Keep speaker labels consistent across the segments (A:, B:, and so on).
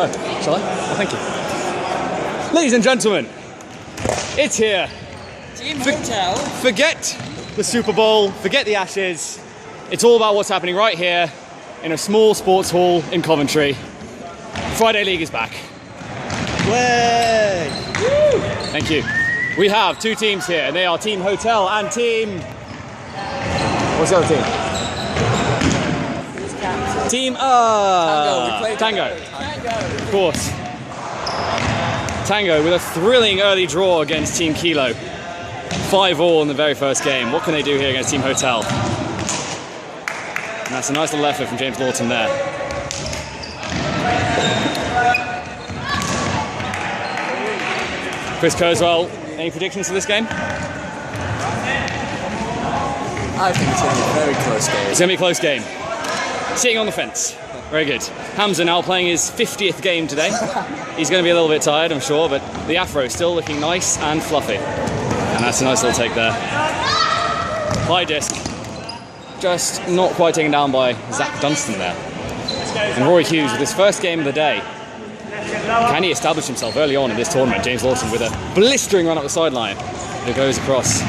A: Oh, shall I? Oh, thank you. Ladies and gentlemen, it's here.
B: Team Hotel.
A: Forget the Super Bowl, forget the Ashes. It's all about what's happening right here in a small sports hall in Coventry. Friday League is back.
B: Way!
A: Woo! Thank you. We have two teams here, and they are Team Hotel and Team... What's the other team? Team... Tango. Of course. Tango with a thrilling early draw against Team Kilo. 5-all in the very first game. What can they do here against Team Hotel? And that's a nice little effort from James Lawton there. Chris Kurzweil, any predictions for this game?
B: I think it's going to be a very close game.
A: It's going to be a close game. Sitting on the fence. Very good. Hamza now playing his 50th game today. He's going to be a little bit tired, I'm sure, but the afro still looking nice and fluffy. And that's a nice little take there. High disc. Just not quite taken down by Zach Dunstan there. And Rory Hughes with his first game of the day. Can he establish himself early on in this tournament? James Lawton with a blistering run up the sideline. It goes across.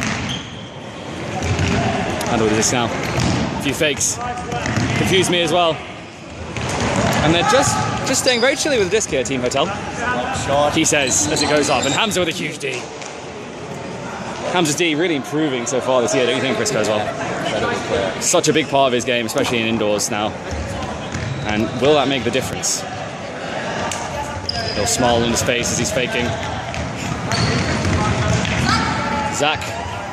A: Handle with this now. A few fakes. Confused me as well. And they're just staying very chilly with the disc here, Team Hotel. He says as it goes up. And Hamza with a huge D. Hamza's D really improving so far this year, don't you think, Chris Kurzweil? Such a big part of his game, especially in indoors now. And will that make the difference? Little smile on his face as he's faking. Zach,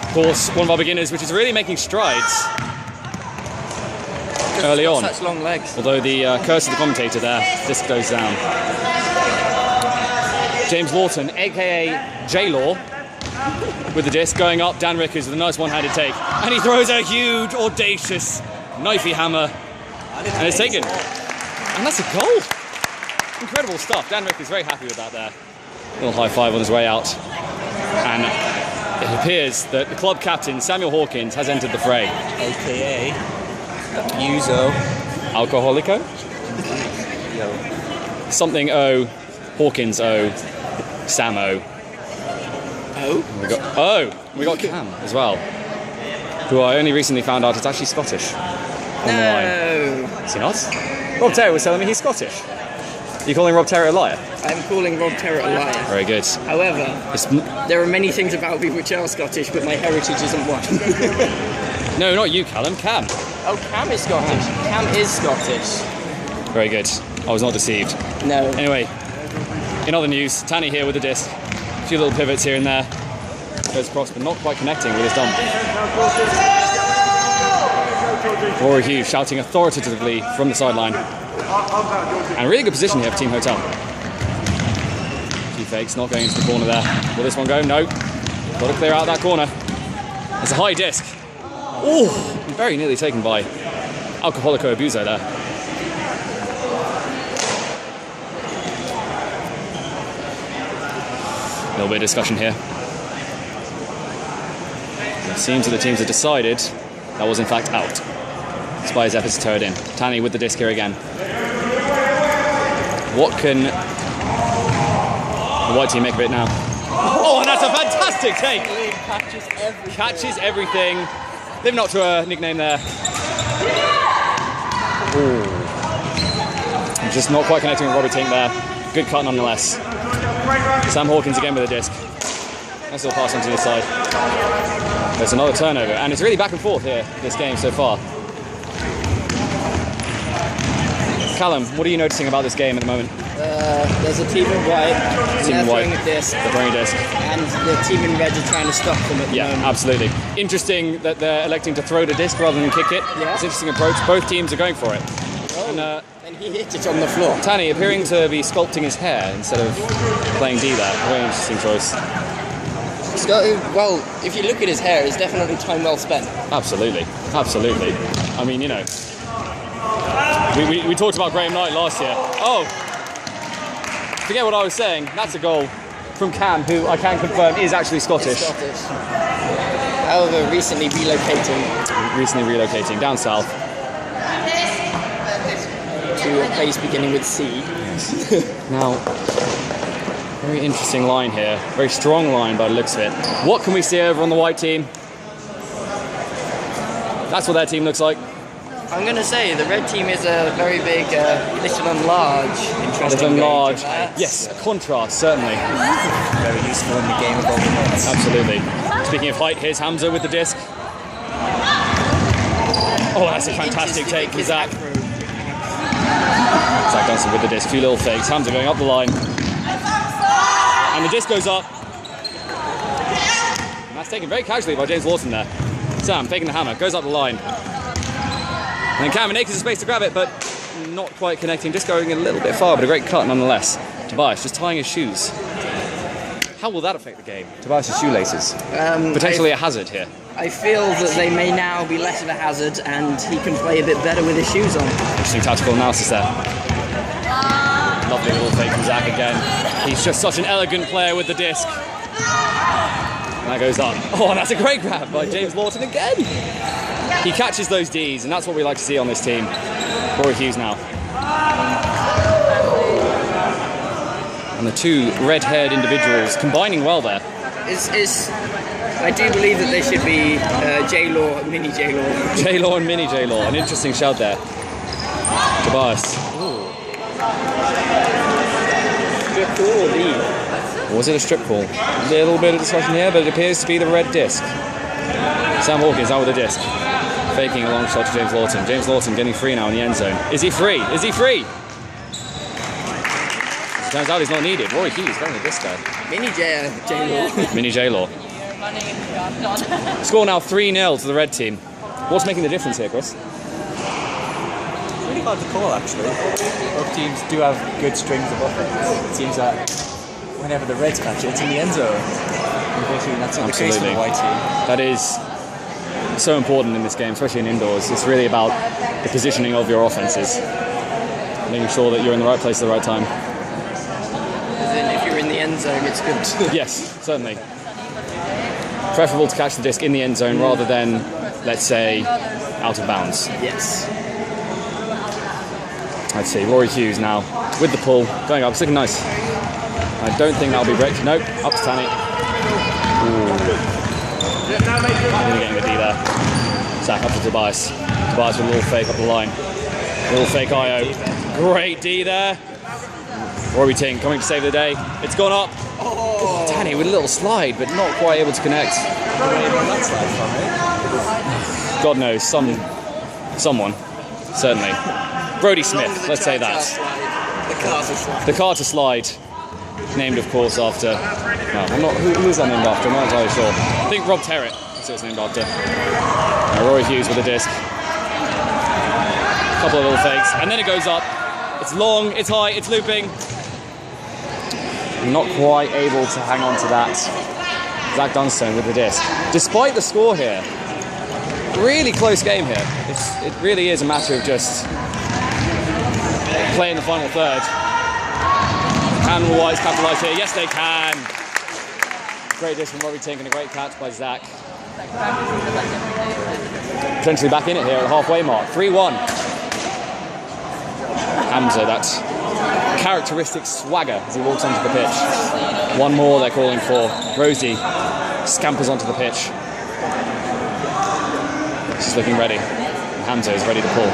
A: of course, one of our beginners, which is really making strides early on.
B: Such long legs.
A: Although the curse of the commentator there, this goes down. James Lawton, aka J-Law, with the disc going up. Dan Rickers with a nice one-handed take. And he throws a huge, audacious, knifey hammer. And it's taken. And that's a goal. Incredible stuff. Dan Rickers very happy with that there. Little high five on his way out. And it appears that the club captain, Samuel Hawkins, has entered the fray.
B: AKA Abuso.
A: Alcoholico? Something O, Hawkins O, Sam O. We got Cam as well, who I only recently found out is actually Scottish.
B: No.
A: Is he not? Rob Terrett was telling me he's Scottish. You calling Rob Terrett a liar?
B: I'm calling Rob Terrett a liar.
A: Very good.
B: However, there are many things about me which are Scottish, but my heritage isn't one.
A: No, not you, Callum. Cam.
B: Oh, Cam is Scottish. Cam is Scottish.
A: Very good. I was not deceived.
B: No.
A: Anyway, in other news, Tanny here with the disc. A few little pivots here and there. Goes across, but not quite connecting with his dump. Rory Hughes shouting authoritatively from the sideline. And a really good position here for Team Hotel. A few fakes, not going into the corner there. Will this one go? No. Got to clear out that corner. It's a high disc. Oh, very nearly taken by Alcoholico Abuso there. A little bit of discussion here. It seems that the teams have decided that was in fact out. Despite his efforts to tow it in. Tanny with the disc here again. What can the white team make of it now? Oh, and that's a fantastic take! Catches everything. Living up to a nickname there. Ooh. Just not quite connecting with Robbie Tink there. Good cut nonetheless. Sam Hawkins again with a disc. Nice little pass onto the side. There's another turnover, and it's really back and forth here, this game so far. Callum, what are you noticing about this game at the moment?
B: There's a team in white. They're throwing a disc.
A: They're throwing a disc.
B: And the team in red are trying to stop them at the moment.
A: Absolutely. Interesting that they're electing to throw the disc rather than kick it.
B: Yeah.
A: It's an interesting approach. Both teams are going for it.
B: Oh, and he hit it on the floor.
A: Tanny appearing to be sculpting his hair instead of playing D there. Very interesting choice.
B: Well, if you look at his hair, it's definitely time well spent.
A: Absolutely. Absolutely. I mean, you know, we talked about Graham Knight last year. Oh, forget what I was saying. That's a goal from Cam, who I can confirm is actually Scottish.
B: Scottish. However, recently relocating
A: down south.
B: to a place beginning with C.
A: Now, very interesting line here. Very strong line by the looks of it. What can we see over on the white team? That's what their team looks like.
B: I'm going to say the red team is a very big little and large.
A: Little and large. Yes, contrast, certainly.
C: Very useful in the game of ultimates.
A: Absolutely. Speaking of height, here's Hamza with the disc. Oh, that's a fantastic take from Zach. Zach Dunstan with the disc. Few little fakes. Hamza going up the line. And the disc goes up. And that's taken very casually by James Lawson there. Sam taking the hammer, goes up the line. And then Cameron Akers has space to grab it, but not quite connecting. Just going a little bit far, but a great cut nonetheless. Tobias just tying his shoes. How will that affect the game? Tobias' shoelaces. Potentially a hazard here.
B: I feel that they may now be less of a hazard and he can play a bit better with his shoes on.
A: Interesting tactical analysis there. Lovely little fake from Zach again. He's just such an elegant player with the disc. And that goes up. Oh, and that's a great grab by James Lawton again. He catches those Ds, and that's what we like to see on this team. Rory Hughes now. And the two red-haired individuals combining well there.
B: I do believe that there should be J-Law, Mini J-Law.
A: J-Law and Mini J-Law. An interesting shout there. Tobias.
B: Strip call or D?
A: Was it a strip call? A little bit of discussion here, but it appears to be the red disc. Sam Hawkins out with the disc. Faking a long shot to James Lawton. James Lawton getting free now in the end zone. Is he free? Is he free? As it turns out he's not needed. Rory Hughes going with this guy.
B: Mini J-Law.
A: Mini J-Law. Score now 3-0 to the red team. What's making the difference here, Chris?
C: It's really hard to call, actually. Both teams do have good strings of offense. It seems that whenever the Reds catch it, it's in the end zone. Unfortunately, that's not the case for the white team.
A: That is so important in this game, especially in indoors. It's really about the positioning of your offenses. Making sure that you're in the right place at the right time.
B: As in, if you're in the end zone, it's good.
A: Yes, certainly. Preferable to catch the disc in the end zone rather than, let's say, out of bounds.
B: Yes.
A: Let's see, Rory Hughes now with the pull, going up, it's looking nice. I don't think that'll be bricked. Nope, up to Tanny. Really getting a D there. Zach up to Tobias. Tobias with a little fake up the line. Little fake IO. Great D there. Rory Ting coming to save the day. It's gone up. Oh, Tanny with a little slide, but not quite able to connect. God knows, someone, certainly. Brody Smith, let's say that. The Carter slide. Named, of course, after. No, I'm not. Who is that named after? I'm not entirely sure. I think Rob Terrett. That's what it's named after. Rory Hughes with the disc. A couple of little fakes, and then it goes up. It's long, it's high, it's looping. Not quite able to hang on to that. Zach Dunstan with the disc. Despite the score here, really close game here. It really is a matter of just playing the final third. Can the Whites capitalise here? Yes, they can. Great dish from Robbie Tink and a great catch by Zach. Potentially back in it here at the halfway mark. 3-1. Hamza, that characteristic swagger as he walks onto the pitch. One more they're calling for. Rosie scampers onto the pitch. She's looking ready. And Hamza is ready to pull.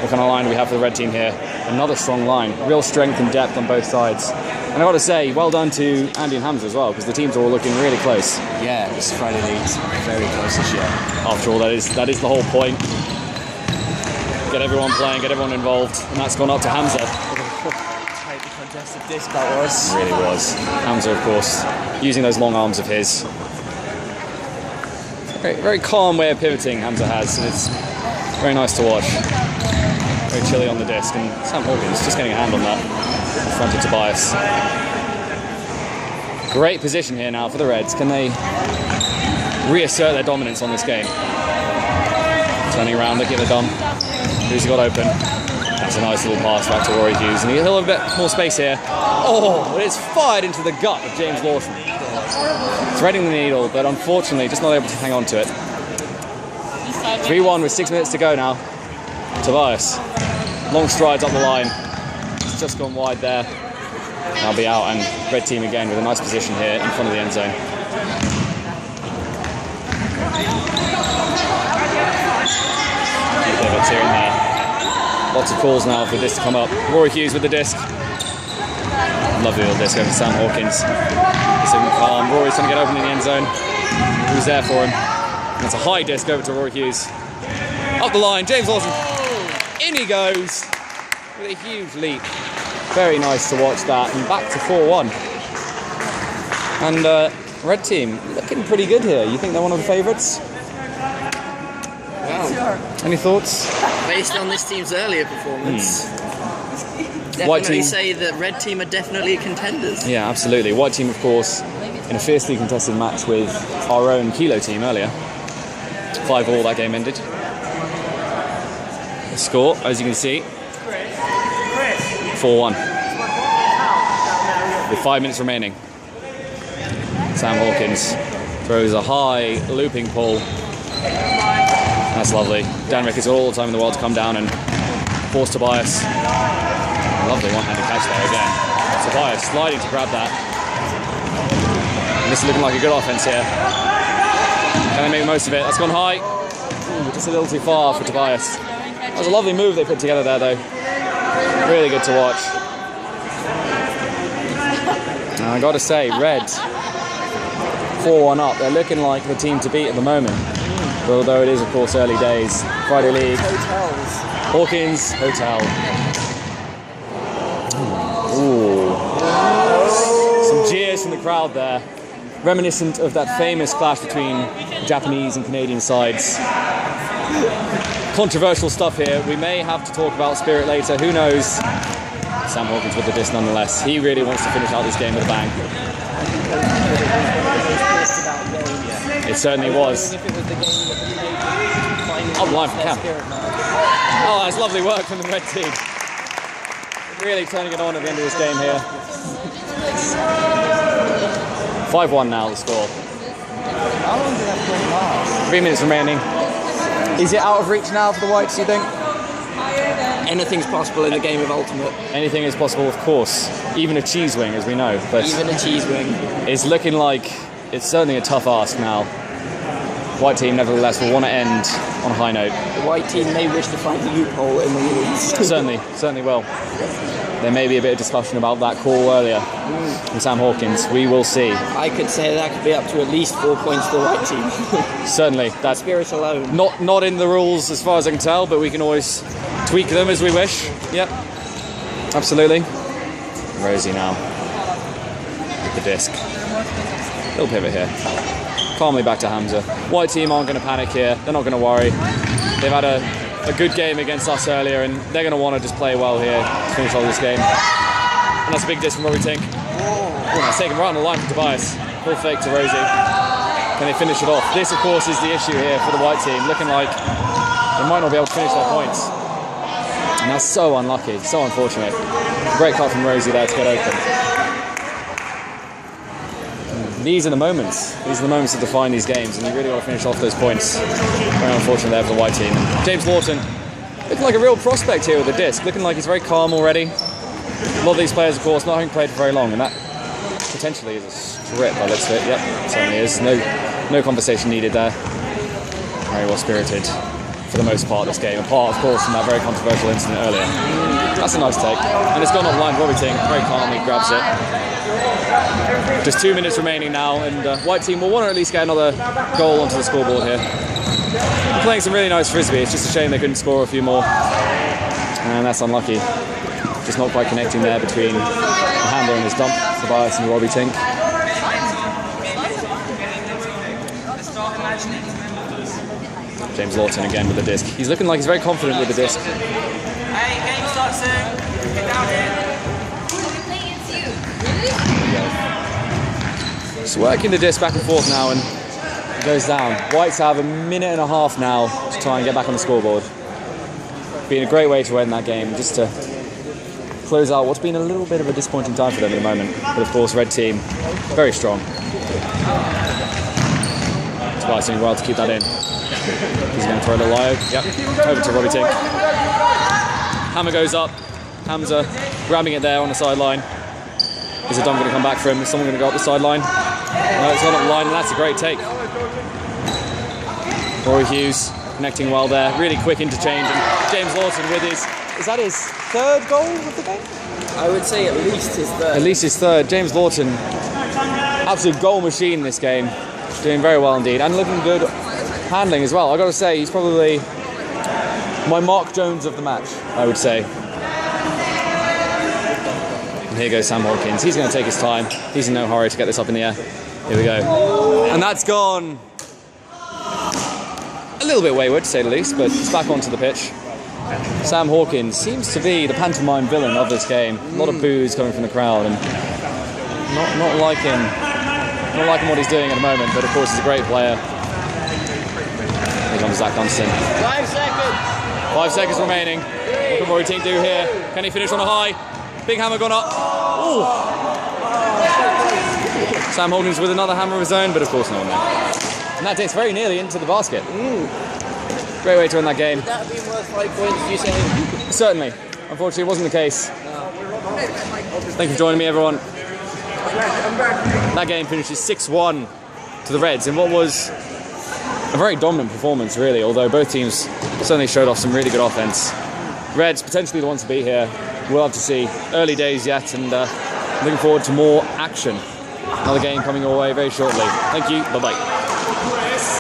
A: What kind of line do we have for the red team here? Another strong line. Real strength and depth on both sides. And I've got to say, well done to Andy and Hamza as well, because the teams are all looking really close.
C: Yeah, this Friday league's very close this year.
A: After all, that is the whole point. Get everyone playing, get everyone involved, and that's gone up to Hamza.
C: Tightly contested disc that was.
A: It really was. Hamza, of course, using those long arms of his. Very, very calm way of pivoting Hamza has, and it's very nice to watch. Very chilly on the disc, and Sam Hawkins just getting a hand on that in front of Tobias. Great position here now for the Reds. Can they reassert their dominance on this game? Turning around, looking at the dump. Who's he got open? That's a nice little pass back to Rory Hughes, and he'll have a bit more space here. Oh, but it's fired into the gut of James Lawson. Threading the needle, but unfortunately just not able to hang on to it. 3-1 with 6 minutes to go now. Tobias Long strides up the line. It's just gone wide there. I'll be out, and red team again with a nice position here in front of the end zone. Few pivots here and there. Lots of calls now for this to come up. Rory Hughes with the disc. Lovely little disc over to Sam Hawkins. He's looking calm. Rory's trying to get open in the end zone. Who's there for him? That's a high disc over to Rory Hughes. Up the line, James Lawson. In he goes with a huge leap. Very nice to watch that. And back to 4-1. And red team looking pretty good here. You think they're one of the favourites?
B: Wow.
A: Any thoughts?
B: Based on this team's earlier performance,
A: White
B: definitely
A: team.
B: say that red team are definitely contenders.
A: Yeah, absolutely. White team, of course, in a fiercely contested match with our own Kilo team earlier. 5-all that game ended. The score, as you can see, 4-1. With 5 minutes remaining. Sam Hawkins throws a high looping pull. That's lovely. Dan Ricketts all the time in the world to come down and force Tobias. Lovely one-handed catch there again. Tobias sliding to grab that. And this is looking like a good offense here. Can they make the most of it? That's gone high. Ooh, just a little too far for Tobias. That was a lovely move they put together there, though. Really good to watch. And I got to say, red 4-1 up. They're looking like the team to beat at the moment. Although it is, of course, early days. Friday League.
B: Hotels.
A: Hawkins Hotel. Ooh. Some jeers from the crowd there. Reminiscent of that famous clash between Japanese and Canadian sides. Controversial stuff here. We may have to talk about Spirit later. Who knows? Sam Hawkins with the disc nonetheless. He really wants to finish out this game with a bang. It certainly was. Up the line for Cam. Oh, that's lovely work from the red team. Really turning it on at the end of this game here. 5-1 now, the score.
C: How long did that play last?
A: 3 minutes remaining. Is it out of reach now for the Whites, do you think?
B: Anything's possible in the game of Ultimate.
A: Anything is possible, of course. Even a cheese wing, as we know. But
B: Even a cheese wing.
A: it's looking like it's certainly a tough ask now. White team, nevertheless, will want to end on a high note.
B: The white team may wish to find a loophole in the rules.
A: Certainly will. There may be a bit of discussion about that call earlier from Sam Hawkins. We will see.
B: I could say that could be up to at least 4 points to the white team.
A: Certainly. That's
B: Spirit alone.
A: not in the rules as far as I can tell, but we can always tweak them as we wish. Yep. Absolutely. Rosie now with the disc. Little pivot here. Calmly back to Hamza. White team aren't going to panic here. They're not going to worry. They've had a good game against us earlier, and they're going to want to just play well here to finish off this game. And that's a big disc from Robbie Tink. Oh, that's taken right on the line for Tobias. Full fake to Rosie. Can they finish it off? This, of course, is the issue here for the white team. Looking like they might not be able to finish their points. And that's so unlucky, so unfortunate. Great cut from Rosie there to get open. These are the moments. These are the moments that define these games, and you really got to finish off those points. Very unfortunate there for the white team. James Lawton, looking like a real prospect here with the disc. Looking like he's very calm already. A lot of these players, of course, not having played for very long, and that potentially is a strip by the looks of it. Yep, it certainly is. No conversation needed there. Very well spirited for the most part this game. Apart, of course, from that very controversial incident earlier. That's a nice take. And it's gone offline. Robbie Tink very calmly grabs it. Just 2 minutes remaining now, and white team will want to at least get another goal onto the scoreboard here. They're playing some really nice frisbee. It's just a shame they couldn't score a few more, and that's unlucky. Just not quite connecting there between the handler and his dump, Tobias and Robbie Tink. James Lawton again with the disc. He's looking like he's very confident with the disc.
D: Hey, game starts soon. Get down here.
A: Just working the disc back and forth now, and it goes down. Whites have a minute and a half now to try and get back on the scoreboard. Been a great way to end that game, just to close out what's been a little bit of a disappointing time for them at the moment. But of course, red team, very strong. Tobias doing well to keep that in. He's going to throw the low. Yep, over to Robbie Tink. Hammer goes up. Hamza grabbing it there on the sideline. Is a dump going to come back for him? Is someone going to go up the sideline? No, it's gone up the line, and that's a great take. Rory Hughes connecting well there. Really quick interchange, and James Lawson with his... Is that his third goal of the game?
B: I would say at least his third.
A: At least his third. James Lawton, absolute goal machine in this game. Doing very well indeed, and looking good handling as well. I've got to say, he's probably my Mark Jones of the match, I would say. And here goes Sam Hawkins. He's going to take his time. He's in no hurry to get this up in the air. Here we go. And that's gone a little bit wayward, to say the least, but it's back onto the pitch. Sam Hawkins seems to be the pantomime villain of this game. A lot of boos coming from the crowd, and not liking what he's doing at the moment, but of course he's a great player. Here comes Zach Dunstan.
B: 5 seconds.
A: 5 seconds remaining. What can Rory Tink do here? Can he finish on a high? Big hammer gone up. Ooh. Sam Hawkins with another hammer of his own, but of course no one there. And that takes very nearly into the basket. Great way to win that game.
B: Would that have been worth 5 points, do you say?
A: Certainly. Unfortunately, it wasn't the case. Thank you for joining me, everyone. That game finishes 6-1 to the Reds in what was a very dominant performance, really, although both teams certainly showed off some really good offense. Reds potentially the ones to beat here. We'll have to see. Early days yet, and looking forward to more action. Another game coming your way very shortly. Thank you. Bye-bye.